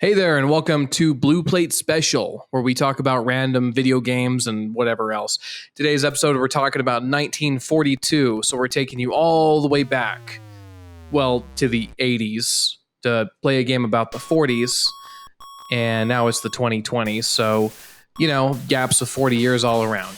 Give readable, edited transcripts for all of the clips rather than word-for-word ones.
Hey there, and welcome to Blue Plate Special, where we talk about random video games and whatever else. Today's episode, we're talking about 1942, so we're taking you all the way back, well, to the 80s, to play a game about the 40s, and now it's the 2020s, so, you know, gaps of 40 years all around.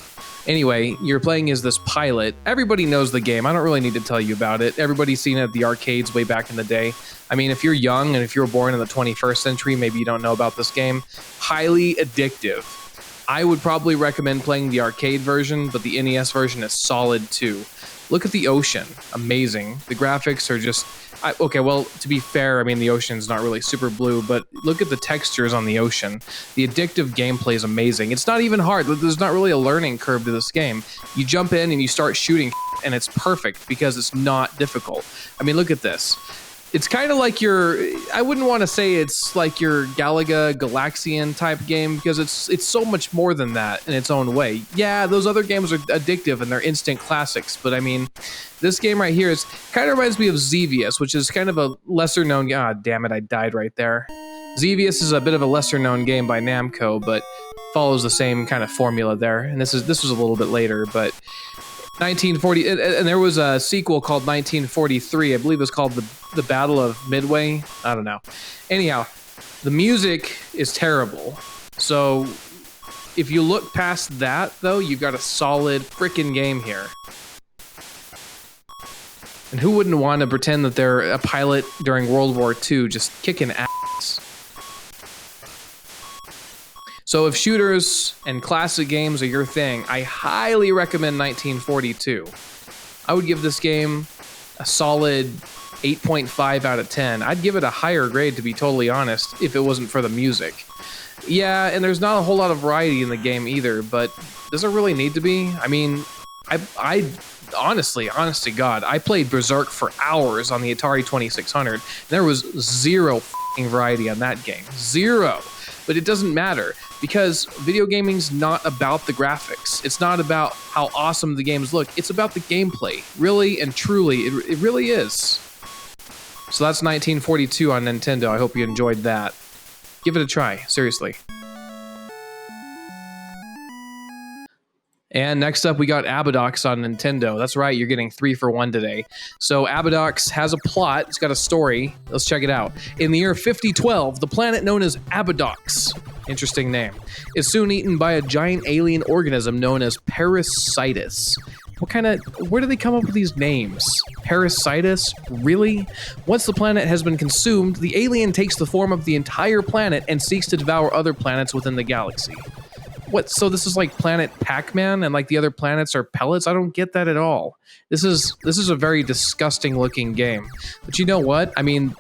Anyway, you're playing as this pilot. Everybody knows the game. I don't really need to tell you about it. Everybody's seen it at the arcades way back in the day. I mean, if you're young and if you were born in the 21st century, maybe you don't know about this game. Highly addictive. I would probably recommend playing the arcade version, but the NES version is solid too. Look at the ocean. Amazing. The graphics are just... okay, well, to be fair, I mean, the ocean's not really super blue, but look at the textures on the ocean. The addictive gameplay is amazing. It's not even hard. There's not really a learning curve to this game. You jump in and you start shooting, and it's perfect because it's not difficult. I mean, look at this. It's kind of like your... I wouldn't want to say it's like your Galaga Galaxian type game because it's so much more than that in its own way. Yeah, those other games are addictive and they're instant classics, but I mean, this game right here is kind of reminds me of Xevious, which is kind of a lesser known... Ah, damn it, I died right there. Xevious is a bit of a lesser known game by Namco, but follows the same kind of formula there. And this was a little bit later, but 1940, and there was a sequel called 1943. I believe it was called the Battle of Midway. I don't know. Anyhow, the music is terrible. So if you look past that, though, you've got a solid frickin' game here. And who wouldn't want to pretend that they're a pilot during World War II just kicking ass? So if shooters and classic games are your thing, I highly recommend 1942. I would give this game a solid 8.5 out of 10. I'd give it a higher grade, to be totally honest, if it wasn't for the music. Yeah, and there's not a whole lot of variety in the game either, but does it really need to be? I mean, I honestly, honest to God, I played Berserk for hours on the Atari 2600. There was zero variety on that game. Zero. But it doesn't matter because video gaming's not about the graphics. It's not about how awesome the games look. It's about the gameplay. Really and truly, it really is. So that's 1942 on Nintendo. I hope you enjoyed that. Give it a try, seriously. And next up, we got Abadox on Nintendo. That's right, you're getting 3 for 1 today. So Abadox has a plot. It's got a story. Let's check it out. In the year 5012, the planet known as Abadox, interesting name, is soon eaten by a giant alien organism known as Parasitus. Where do they come up with these names? Parasitus? Really? Once the planet has been consumed, the alien takes the form of the entire planet and seeks to devour other planets within the galaxy. What? So this is like Planet Pac-Man, and like the other planets are pellets? I don't get that at all. This is a very disgusting looking game. But you know what? I mean,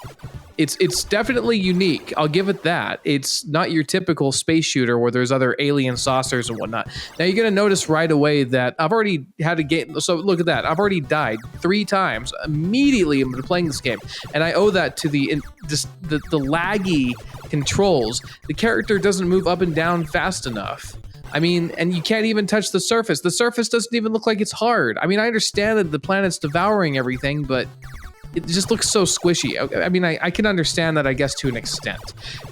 it's definitely unique. I'll give it that. It's not your typical space shooter where there's other alien saucers and whatnot. Now you're gonna notice right away that I've already had a game. So look at that. I've already died 3 times immediately into playing this game, and I owe that to the laggy controls. The character doesn't move up and down fast enough. I mean, and you can't even touch the surface. The surface doesn't even look like it's hard. I mean, I understand that the planet's devouring everything, but it just looks so squishy. I mean, I can understand that, I guess, to an extent.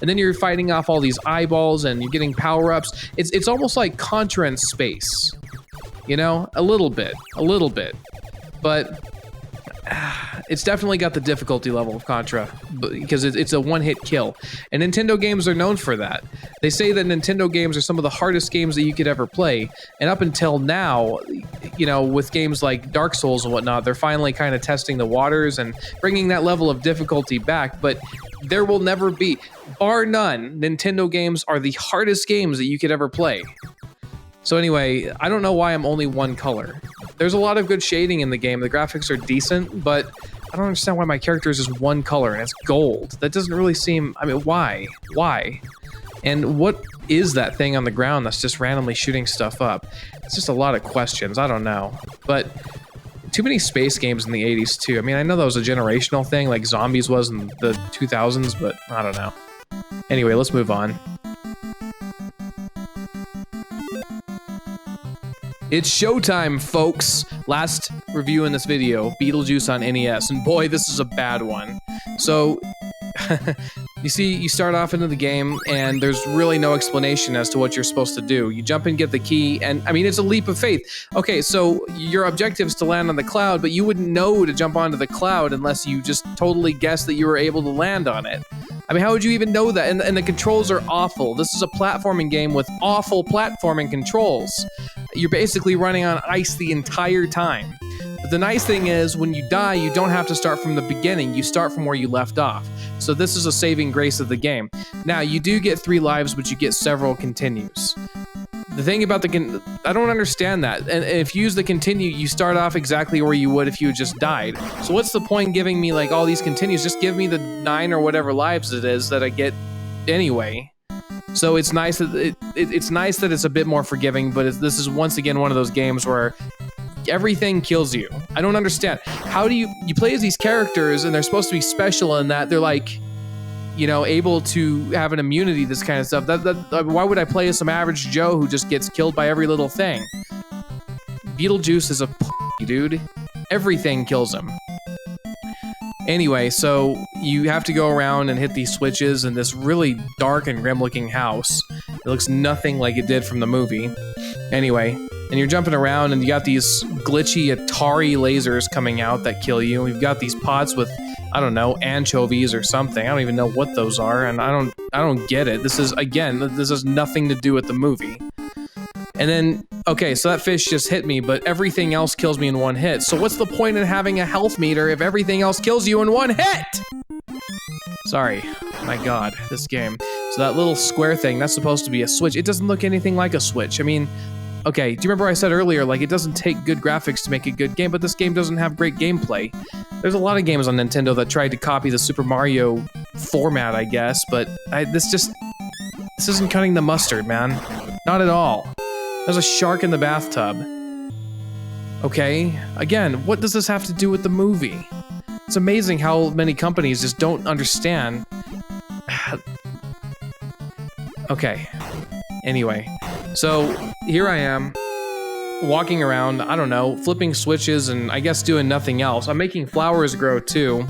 And then you're fighting off all these eyeballs and you're getting power-ups. It's almost like Contra in space. You know? A little bit. But it's definitely got the difficulty level of Contra because it's a one-hit kill. And Nintendo games are known for that. They say that Nintendo games are some of the hardest games that you could ever play. And up until now, you know, with games like Dark Souls and whatnot, they're finally kind of testing the waters and bringing that level of difficulty back. But there will never be, bar none, Nintendo games are the hardest games that you could ever play. So anyway, I don't know why I'm only one color. There's a lot of good shading in the game. The graphics are decent, but I don't understand why my character is just one color and it's gold. That doesn't really seem... I mean, why? Why? And what is that thing on the ground that's just randomly shooting stuff up? It's just a lot of questions. I don't know. But too many space games in the 80s, too. I mean, I know that was a generational thing, like Zombies was in the 2000s, but I don't know. Anyway, let's move on. It's showtime, folks! Last review in this video, Beetlejuice on NES, and boy, this is a bad one. So, You see, you start off into the game, and there's really no explanation as to what you're supposed to do. You jump and get the key, and I mean, it's a leap of faith. Okay, so your objective is to land on the cloud, but you wouldn't know to jump onto the cloud unless you just totally guessed that you were able to land on it. I mean, how would you even know that? And the controls are awful. This is a platforming game with awful platforming controls. You're basically running on ice the entire time. But the nice thing is, when you die, you don't have to start from the beginning. You start from where you left off. So this is a saving grace of the game. Now, you do get 3 lives, but you get several continues. The thing about I don't understand that. And if you use the continue, you start off exactly where you would if you had just died. So what's the point in giving me like all these continues? Just give me the 9 or whatever lives it is that I get anyway. So it's nice that it's nice that it's a bit more forgiving, but this is once again one of those games where everything kills you. I don't understand. How do you play as these characters and they're supposed to be special in that they're like, you know, able to have an immunity, this kind of stuff. Why would I play as some average Joe who just gets killed by every little thing? Beetlejuice is a dude. Everything kills him. Anyway, so you have to go around and hit these switches in this really dark and grim looking house. It looks nothing like it did from the movie. Anyway, and you're jumping around and you got these glitchy Atari lasers coming out that kill you. We've got these pots with, I don't know, anchovies or something. I don't even know what those are, and I don't get it. This has nothing to do with the movie. And then, okay, so that fish just hit me, but everything else kills me in one hit. So what's the point in having a health meter if everything else kills you in one hit? Sorry. My God, this game. So that little square thing, that's supposed to be a switch. It doesn't look anything like a switch. I mean, okay, do you remember I said earlier, like, it doesn't take good graphics to make a good game, but this game doesn't have great gameplay. There's a lot of games on Nintendo that tried to copy the Super Mario format, I guess, but this isn't cutting the mustard, man. Not at all. There's a shark in the bathtub. Okay, again, what does this have to do with the movie? It's amazing how many companies just don't understand. Okay, anyway, so here I am, walking around, I don't know, flipping switches and I guess doing nothing else. I'm making flowers grow too,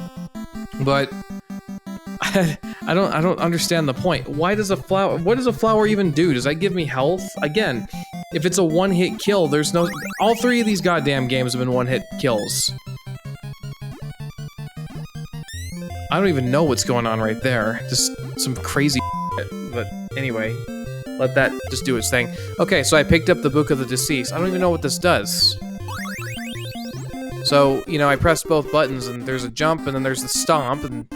but I don't understand the point. What does a flower even do? Does that give me health? Again, if it's a one-hit kill, there's no... All 3 of these goddamn games have been one-hit kills. I don't even know what's going on right there. Just some crazy shit. But anyway, let that just do its thing. Okay, so I picked up the Book of the Deceased. I don't even know what this does. So, you know, I pressed both buttons and there's a jump and then there's the stomp and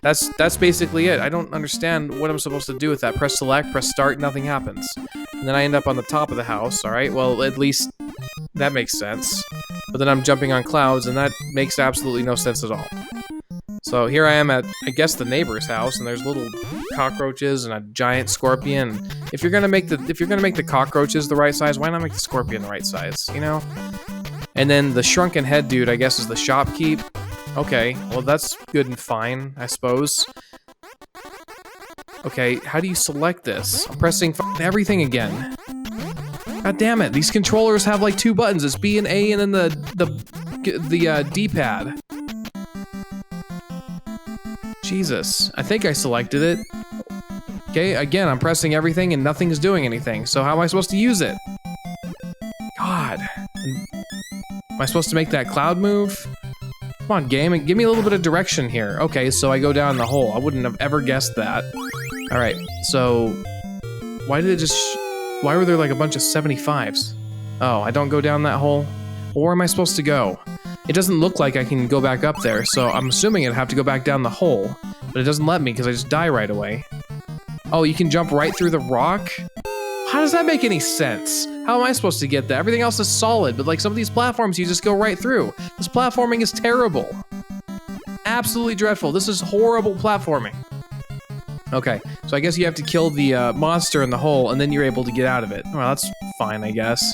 that's basically it. I don't understand what I'm supposed to do with that. Press select, press start, nothing happens. And then I end up on the top of the house, alright? Well, at least that makes sense. But then I'm jumping on clouds and that makes absolutely no sense at all. So here I am at, I guess, the neighbor's house, and there's little cockroaches and a giant scorpion. If you're gonna make the cockroaches the right size, why not make the scorpion the right size? You know. And then the shrunken head dude, I guess, is the shopkeep. Okay, well that's good and fine, I suppose. Okay, how do you select this? I'm pressing everything again. God damn it! These controllers have like 2 buttons. It's B and A, and then the D-pad. Jesus, I think I selected it. Okay, again, I'm pressing everything and nothing's doing anything. So how am I supposed to use it? God. Am I supposed to make that cloud move? Come on, game, give me a little bit of direction here. Okay, so I go down the hole. I wouldn't have ever guessed that. Alright, so... Why were there like a bunch of 75s? Oh, I don't go down that hole? Well, where am I supposed to go? It doesn't look like I can go back up there, so I'm assuming I'd have to go back down the hole. But it doesn't let me because I just die right away. Oh, you can jump right through the rock? How does that make any sense? How am I supposed to get that? Everything else is solid, but like some of these platforms you just go right through. This platforming is terrible. Absolutely dreadful. This is horrible platforming. Okay, so I guess you have to kill the monster in the hole and then you're able to get out of it. Well, that's fine, I guess.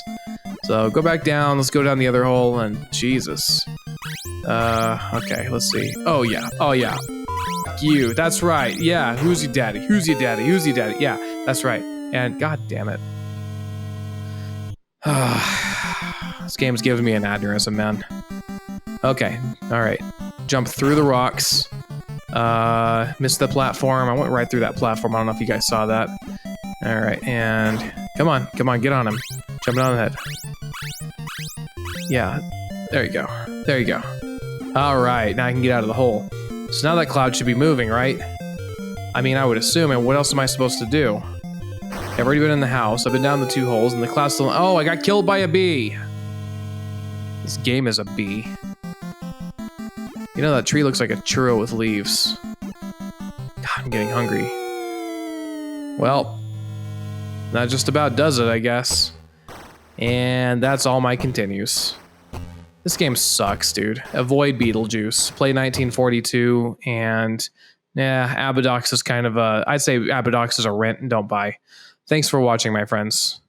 So go back down, let's go down the other hole, and Jesus. Okay, let's see. Oh yeah, F you, that's right, yeah, who's your daddy, who's your daddy, who's your daddy, yeah, that's right, and god damn it. This game's giving me an aneurysm, man. Okay, alright, jump through the rocks, Missed the platform. I went right through that platform. I don't know if you guys saw that. All right, and come on, get on him. Jumping on the head. Yeah, there you go. There you go. All right, now I can get out of the hole. So now that cloud should be moving, right? I mean, I would assume, and what else am I supposed to do? I've already been in the house, I've been down the 2 holes, and the cloud's still... Oh, I got killed by a bee! This game is a bee. You know, that tree looks like a churro with leaves. God, I'm getting hungry. Well, that just about does it, I guess. And that's all my continues. This game sucks, dude. Avoid Beetlejuice. Play 1942, and... yeah, Abadox is kind of a... I'd say Abadox is a rent and don't buy. Thanks for watching, my friends.